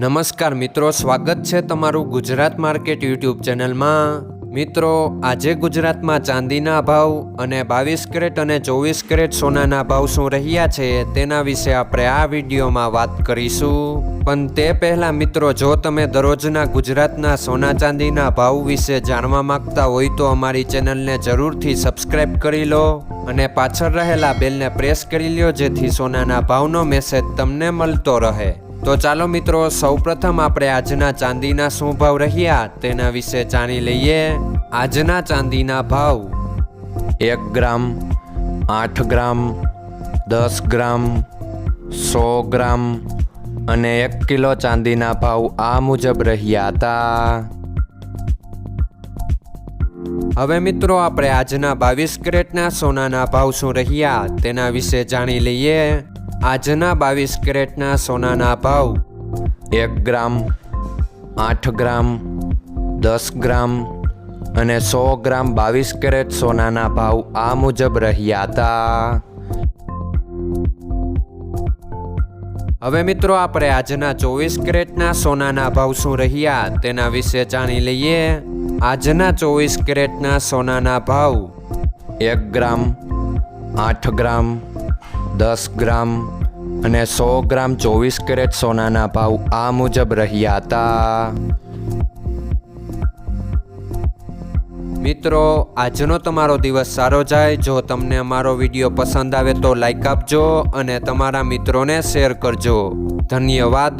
નમસ્કાર મિત્રો, સ્વાગત છે તમારું ગુજરાત માર્કેટ યુટ્યુબ ચેનલમાં। મિત્રો, આજે ગુજરાતમાં ચાંદીના ભાવ અને 22 કેરેટ અને 24 કેરેટ સોનાના ભાવ શું રહ્યા છે તેના વિશે આપણે આ વિડીયોમાં વાત કરીશું। પણ તે પહેલાં મિત્રો, જો તમે દરરોજના ગુજરાતના સોના ચાંદીના ભાવ વિશે જાણવા માંગતા હોય તો અમારી ચેનલને જરૂરથી સબસ્ક્રાઈબ કરી લો અને પાછળ રહેલા બેલને પ્રેસ કરી લો, જેથી સોનાના ભાવનો મેસેજ તમને મળતો રહે। તો ચાલો મિત્રો, સૌપ્રથમ આપણે આજના ચાંદીના શું ભાવ રહ્યા તેના વિશે જાણી લઈએ। આજના ચાંદીના ભાવ 1 ગ્રામ, 8 ગ્રામ, 10 ગ્રામ, 100 ગ્રામ અને 1 કિલો ચાંદીના ભાવ આ મુજબ રહ્યા હતા। હવે મિત્રો, આપણે આજના 22 કેરેટના સોનાના ભાવ શું રહ્યા તેના વિશે જાણી લઈએ। આજના 22 કેરેટના સોનાના ભાવ 1 ગ્રામ, 8 ગ્રામ, 10 ગ્રામ અને 100 ગ્રામ 22 કેરેટ સોનાના ભાવ આ મુજબ રહ્યા હતા। હવે મિત્રો, આપણે આજના 24 કેરેટના સોનાના ભાવ શું રહ્યા તેના વિશે જાણી લઈએ। આજના 24 કેરેટના સોનાના ભાવ 1 ગ્રામ, 8 ગ્રામ, 10 ગ્રામ અને 100 ગ્રામ 24 કેરેટ સોનાના ભાવ આ મુજબ રહ્યા હતા। મિત્રો, આજનો તમારો દિવસ સારો જાય। જો તમને અમારો વિડીયો પસંદ આવે તો લાઈક આપજો અને તમારા મિત્રોને શેર કરજો। ધન્યવાદ।